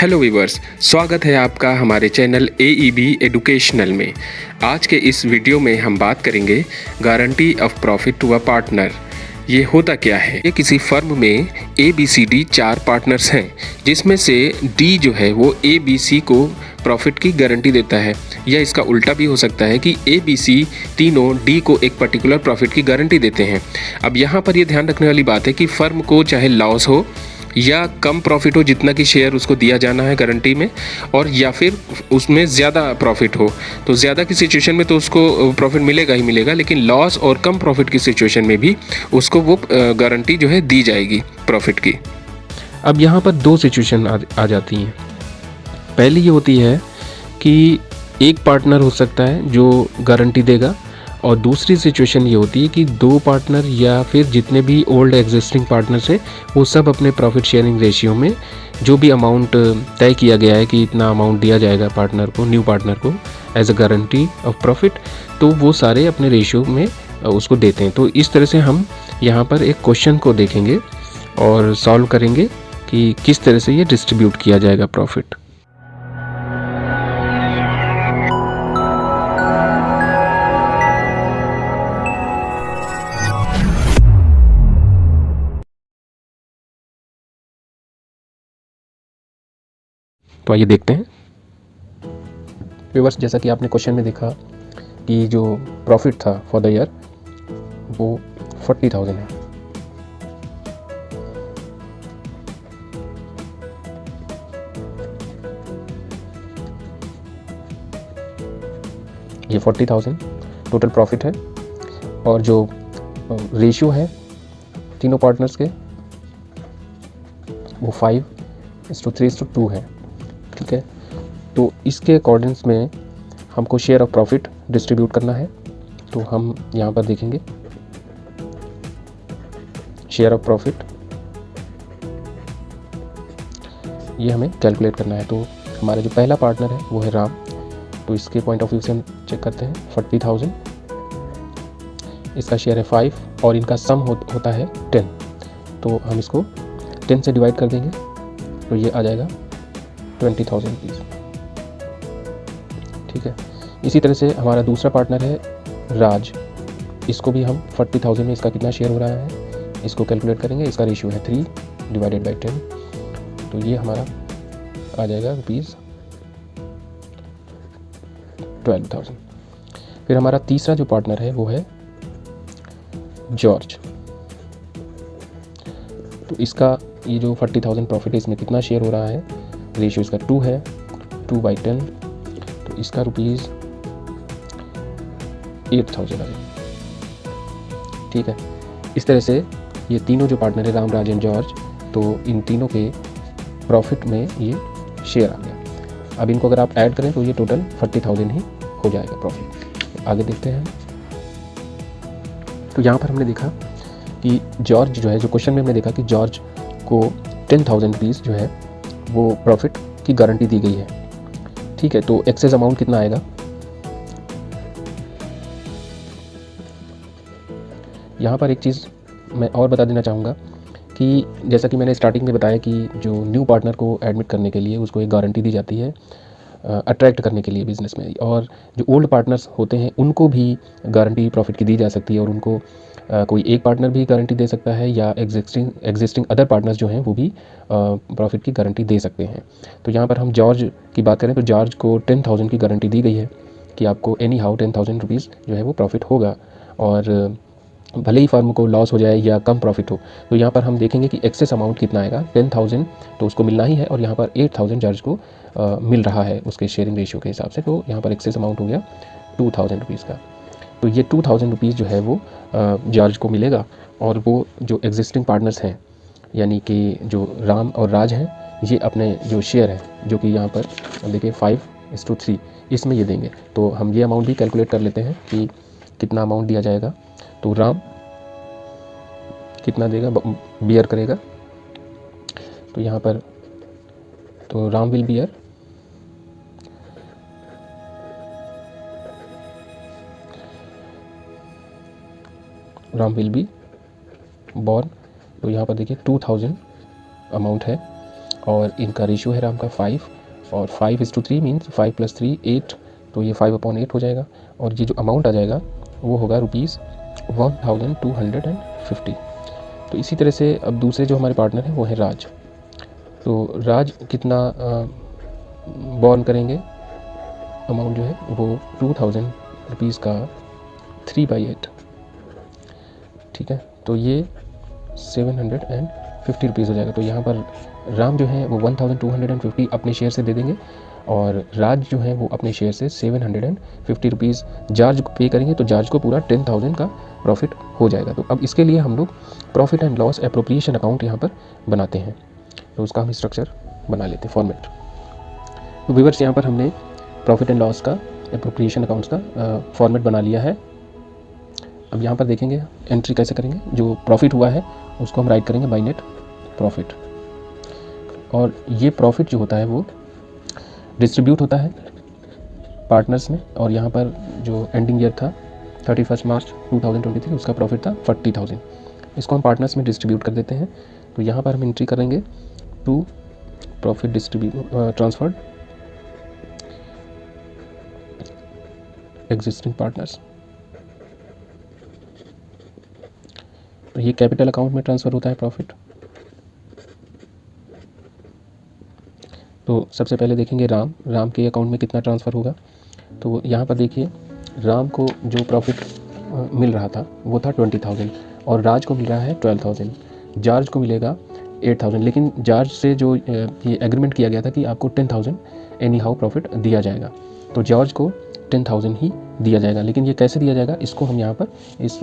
Hello viewers, स्वागत है आपका हमारे चैनल AEB एडुकेशनल में। आज के इस वीडियो में हम बात करेंगे guarantee of profit to a partner. ये होता क्या है? ये किसी फर्म में ABCD 4 पार्टनर्स हैं, जिसमें से D जो है वो ABC को प्रॉफिट की गारंटी देता है, या इसका उल्टा भी हो सकता है कि ABC तीनों D को एक पर्टिकुलर प्रॉफिट की गारंटी देते हैं। अब यहाँ पर ये ध्यान रखने वाली बात है कि फर्म को चाहे लॉस हो या कम प्रॉफिट हो, जितना कि शेयर उसको दिया जाना है गारंटी में, और या फिर उसमें ज़्यादा प्रॉफिट हो, तो ज़्यादा की सिचुएशन में तो उसको प्रॉफिट मिलेगा ही मिलेगा, लेकिन लॉस और कम प्रॉफिट की सिचुएशन में भी उसको वो गारंटी जो है दी जाएगी प्रॉफिट की। अब यहाँ पर दो सिचुएशन आ जाती हैं। पहली ये होती है कि एक पार्टनर हो सकता है जो गारंटी देगा, और दूसरी सिचुएशन ये होती है कि दो पार्टनर या फिर जितने भी ओल्ड एग्जिस्टिंग पार्टनर्स हैं वो सब अपने प्रॉफिट शेयरिंग रेशियो में जो भी अमाउंट तय किया गया है कि इतना अमाउंट दिया जाएगा पार्टनर को, न्यू पार्टनर को as a guarantee of profit, तो वो सारे अपने रेशियो में उसको देते हैं। तो इस तरह से हम यहाँ पर एक क्वेश्चन को देखेंगे और सॉल्व करेंगे कि किस तरह से ये डिस्ट्रीब्यूट किया जाएगा प्रॉफिट। तो आइए देखते हैं। व्यूअर्स, जैसा कि आपने क्वेश्चन में देखा कि जो प्रॉफिट था फॉर द ईयर वो 40,000 है। ये 40,000 टोटल प्रॉफिट है, और जो रेशियो है तीनों पार्टनर्स के वो 5:3:2 है। ठीक है, तो इसके अकॉर्डिंग्स में हमको शेयर ऑफ प्रॉफिट डिस्ट्रीब्यूट करना है। तो हम यहाँ पर देखेंगे शेयर ऑफ प्रॉफिट, ये हमें कैलकुलेट करना है। तो हमारा जो पहला पार्टनर है वो है राम, तो इसके पॉइंट ऑफ व्यू से हम चेक करते हैं। 40,000, इसका शेयर है 5 और इनका सम होता है 10, तो हम इसको 10 से डिवाइड कर देंगे तो ये आ जाएगा 20,000 रुपीज़। ठीक है, इसी तरह से हमारा दूसरा पार्टनर है राज, इसको भी हम 40,000 में इसका कितना शेयर हो रहा है इसको कैलकुलेट करेंगे। इसका रेशियो है 3 डिवाइडेड बाई 10, तो ये हमारा आ जाएगा रुपीज़ 12,000। फिर हमारा तीसरा जो पार्टनर है वो है जॉर्ज, तो इसका ये जो 40,000 प्रॉफिट है इसमें कितना शेयर हो रहा है, रेशियो इसका 2 है, 2/10, तो इसका रुपीज़ 8,000 आ जाएगा। ठीक है, इस तरह से ये तीनों जो पार्टनर है राम, राज एंड जॉर्ज, तो इन तीनों के प्रॉफिट में ये शेयर आ गया। अब इनको अगर आप ऐड करें तो ये टोटल 40,000 ही हो जाएगा प्रॉफिट। आगे देखते हैं। तो यहाँ पर हमने देखा कि जॉर्ज जो है, जो क्वेश्चन में हमने देखा कि जॉर्ज को 10,000 रुपीज़ जो है वो प्रॉफिट की गारंटी दी गई है। ठीक है, तो एक्सेस अमाउंट कितना आएगा, यहाँ पर एक चीज़ मैं और बता देना चाहूँगा कि जैसा कि मैंने स्टार्टिंग में बताया कि जो न्यू पार्टनर को एडमिट करने के लिए उसको एक गारंटी दी जाती है अट्रैक्ट करने के लिए बिज़नेस में, और जो ओल्ड पार्टनर्स होते हैं उनको भी गारंटी प्रॉफिट की दी जा सकती है, और उनको कोई एक पार्टनर भी गारंटी दे सकता है या एग्जिस्टिंग अदर पार्टनर्स जो हैं वो भी प्रॉफिट की गारंटी दे सकते हैं। तो यहाँ पर हम जॉर्ज की बात करें तो जॉर्ज को 10,000 की गारंटी दी गई है कि आपको एनी हाउ 10,000 रुपीज़ जो है वो प्रॉफिट होगा, और भले ही फर्म को लॉस हो जाए या कम प्रॉफिट हो। तो यहाँ पर हम देखेंगे कि एक्सेस अमाउंट कितना आएगा, 10,000 तो उसको मिलना ही है, और यहाँ पर 8,000 जॉर्ज को मिल रहा है उसके शेयरिंग रेशियो के हिसाब से, तो यहाँ पर एक्सेस अमाउंट हो गया 2,000 रुपीज़ का। तो ये 2,000 रुपीज़ जो है वो जॉर्ज को मिलेगा, और वो जो एग्जिस्टिंग पार्टनर्स हैं यानी कि जो राम और राज हैं, ये अपने जो शेयर है जो कि यहाँ पर देखिए 5:3 इसमें ये देंगे। तो हम ये अमाउंट भी कैलकुलेट कर लेते हैं कि कितना अमाउंट दिया जाएगा। तो राम कितना देगा, बियर करेगा, तो यहाँ पर तो Ram will beer Ram will be born, तो यहाँ पर देखिए 2,000 अमाउंट है, और इनका रेशियो है राम का 5 और 5:3 मीन्स 5 + 3 8, तो ये 5/8 हो जाएगा। और ये जो अमाउंट आ जाएगा वो होगा ₹1250। तो इसी तरह से अब दूसरे जो हमारे पार्टनर हैं वो है राज। तो राज कितना बॉर्न करेंगे, अमाउंट जो है वो ₹2000 का 3/8, ठीक है। तो ये ₹750 हो जाएगा। तो यहाँ पर राम जो है वो 1250 अपने शेयर से दे देंगे और राज जो है वो अपने शेयर से ₹750 चार्ज पे करेंगे। तो चार्ज को पूरा 10,000 का प्रॉफिट हो जाएगा। तो अब इसके लिए हम लोग profit and loss appropriation account यहाँ पर बनाते हैं। तो उसका हम स्ट्रक्चर बना लेते हैं, फॉर्मेट। तो व्यूअर्स, यहाँ पर हमने प्रॉफिट एंड लॉस का एप्रोप्रिएशन अकाउंट्स का फॉर्मेट बना लिया है। अब यहाँ पर देखेंगे एंट्री कैसे करेंगे। जो प्रॉफिट हुआ है उसको हम राइट करेंगे बाय नेट प्रॉफिट, और ये प्रॉफिट जो होता है वो डिस्ट्रीब्यूट होता है पार्टनर्स में। और यहाँ पर जो एंडिंग ईयर था 31 मार्च 2023, उसका प्रॉफिट था 40,000। इसको हम पार्टनर्स में डिस्ट्रीब्यूट कर देते हैं। तो यहाँ पर हम एंट्री करेंगे to profit transferred existing partners. तो ये कैपिटल अकाउंट में ट्रांसफ़र होता है प्रॉफिट। तो सबसे पहले देखेंगे राम के अकाउंट में कितना ट्रांसफ़र होगा। तो यहाँ पर देखिए, राम को जो प्रॉफिट मिल रहा था वो था 20,000 और राज को मिल रहा है 12,000। जॉर्ज को मिलेगा 8,000, लेकिन जॉर्ज से जो ये एग्रीमेंट किया गया था कि आपको 10,000 एनी हाउ प्रॉफिट दिया जाएगा, तो जॉर्ज को 10,000 ही दिया जाएगा। लेकिन ये कैसे दिया जाएगा इसको हम यहाँ पर इस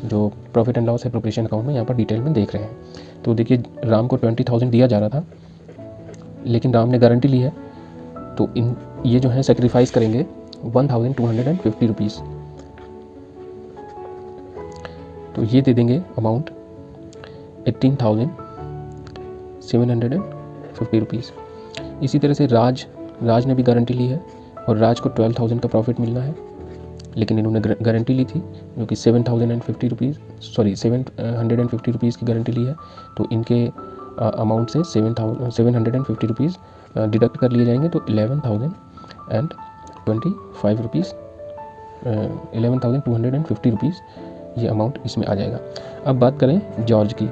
जो profit and loss appropriation account में यहाँ पर डिटेल में देख रहे हैं। तो देखिए, राम को 20,000 दिया जा रहा था, लेकिन राम ने गारंटी ली है, तो ये जो है सेक्रीफाइस करेंगे 1,250 तो ये दे देंगे अमाउंट 18,750। इसी तरह से राज ने भी गारंटी ली है और राज को 12,000 का प्रॉफिट मिलना है, लेकिन इन्होंने गारंटी ली थी जो कि 750 रुपीज़ की गारंटी ली है। तो इनके अमाउंट से 750 रुपीज़ डिडक्ट कर लिए जाएंगे, तो 11,025 रुपीज़ 11,250 रुपीज़ ये अमाउंट इसमें आ जाएगा। अब बात करें जॉर्ज की।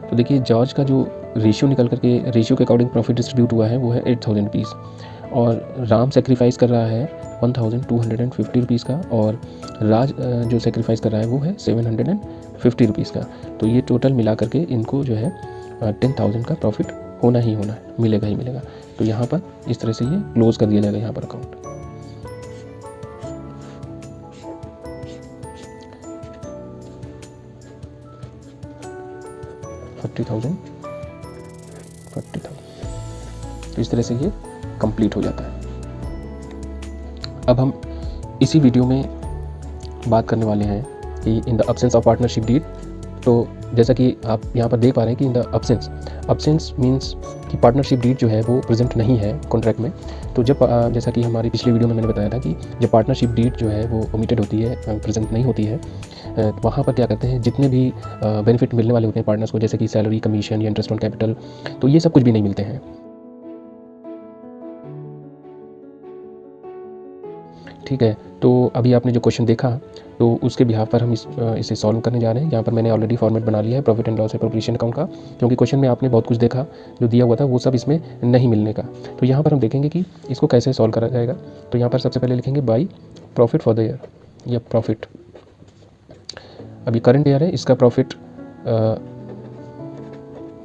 तो देखिए, जॉर्ज का जो रेशियो निकल करके रेशियो के अकॉर्डिंग प्रॉफिट डिस्ट्रीब्यूट हुआ है वो है 8,000 रुपीज़, और राम सेक्रीफाइस कर रहा है 1,250 रुपीज़ का, और राज जो सेक्रीफाइस कर रहा है वो है 750 रुपीज़ का। तो ये टोटल मिला करके इनको जो है 10,000 का प्रॉफिट होना ही होना है, मिलेगा ही मिलेगा। तो यहाँ पर इस तरह से ये क्लोज कर दिया जाएगा यहाँ पर अकाउंट। $40,000 तो इस तरह से ये कंप्लीट हो जाता है। अब हम इसी वीडियो में बात करने वाले हैं कि in the absence of partnership deed. तो जैसा कि आप यहाँ पर देख पा रहे हैं कि इन द अब्सेंस मीन्स कि पार्टनरशिप डीड जो है वो प्रेजेंट नहीं है कॉन्ट्रैक्ट में। तो जब जैसा कि हमारी पिछले वीडियो में मैंने बताया था कि जब पार्टनरशिप डीड जो है वो ओमिटेड होती है, प्रेजेंट नहीं होती है, वहाँ पर क्या करते हैं, जितने भी बेनिफिट मिलने वाले होते हैं पार्टनर्स को, जैसे कि सैलरी, कमीशन या इंटरेस्ट ऑन कैपिटल, तो ये सब कुछ भी नहीं मिलते हैं, ठीक है। तो अभी आपने जो क्वेश्चन देखा तो उसके बिहाफ पर हम इसे सॉल्व करने जा रहे हैं। यहाँ पर मैंने ऑलरेडी फॉर्मेट बना लिया है profit and loss appropriation account का, क्योंकि क्वेश्चन में आपने बहुत कुछ देखा जो दिया हुआ था वो सब इसमें नहीं मिलने का। तो यहाँ पर हम देखेंगे कि इसको कैसे सॉल्व करा जाएगा। तो यहाँ पर सबसे पहले लिखेंगे by profit for the year, या प्रॉफिट अभी करंट ईयर है, इसका प्रॉफिट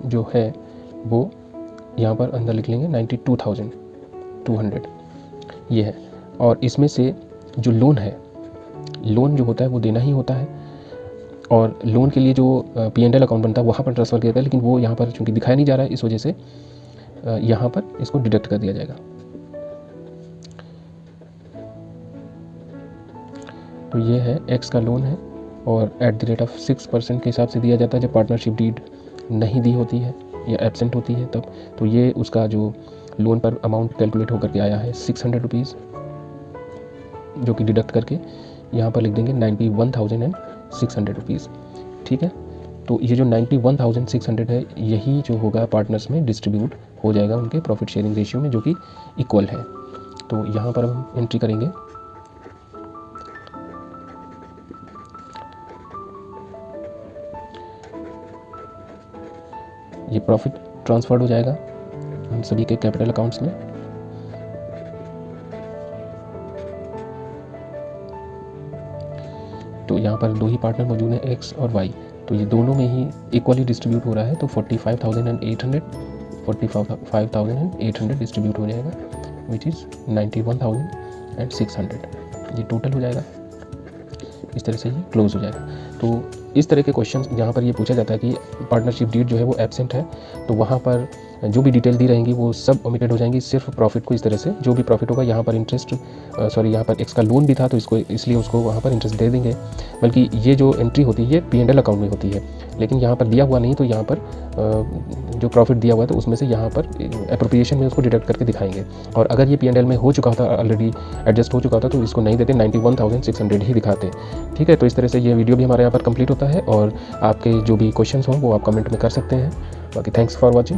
जो है वो यहाँ पर अंदर लिख लेंगे 92,200 ये है। और इसमें से जो लोन है, लोन जो होता है वो देना ही होता है, और लोन के लिए जो P&L अकाउंट बनता है वहाँ पर ट्रांसफ़र किया जाता है, लेकिन वो यहाँ पर चूँकि दिखाया नहीं जा रहा है, इस वजह से यहाँ पर इसको डिडक्ट कर दिया जाएगा। तो ये है X का लोन है, और @6% के हिसाब से दिया जाता है जब पार्टनरशिप डीड नहीं दी होती है या एब्सेंट होती है तब। तो ये उसका जो लोन पर अमाउंट कैलकुलेट होकर के आया है 600 रुपीज़, जो कि डिडक्ट करके यहाँ पर लिख देंगे 91,600 रुपीज़, ठीक है। तो ये जो 91,600 है यही जो होगा पार्टनर्स में डिस्ट्रीब्यूट हो जाएगा उनके प्रॉफिट शेयरिंग रेशियो में, जो कि इक्वल है। तो यहाँ पर हम एंट्री करेंगे। ये प्रॉफिट ट्रांसफर्ड हो जाएगा हम सभी के कैपिटल अकाउंट्स में। तो यहाँ पर दो ही पार्टनर मौजूद हैं, एक्स और वाई, तो ये दोनों में ही इक्वली डिस्ट्रीब्यूट हो रहा है। तो 45,800 डिस्ट्रीब्यूट हो जाएगा, विच इज़ 91,600। ये टोटल हो जाएगा। इस तरह से ये क्लोज हो जाएगा। तो इस तरह के क्वेश्चन जहाँ पर ये पूछा जाता है कि पार्टनरशिप डीड जो है वो एब्सेंट है, तो वहाँ पर जो भी डिटेल दी रहेंगी वो सब ओमिटेड हो जाएंगी, सिर्फ प्रॉफिट को इस तरह से जो भी प्रॉफिट होगा, यहाँ पर इंटरेस्ट यहाँ पर एक्स का लोन भी था तो इसको इसलिए उसको वहाँ पर इंटरेस्ट दे देंगे। बल्कि ये जो एंट्री होती है P&L अकाउंट में होती है, लेकिन यहाँ पर दिया हुआ नहीं, तो यहाँ पर जो प्रॉफिट दिया हुआ है तो उसमें से यहाँ पर एप्रोप्रिएशन में उसको डिडक्ट करके दिखाएंगे। और अगर ये P&L में हो चुका था, ऑलरेडी एडजस्ट हो चुका था, तो इसको नहीं देते, 91,600 ही दिखाते। ठीक है, तो इस तरह से ये वीडियो भी हमारे यहाँ पर कंप्लीट होता है। और आपके जो भी क्वेश्चंस हों वो आप कमेंट में कर सकते हैं। बाकी थैंक्स फॉर वॉचिंग।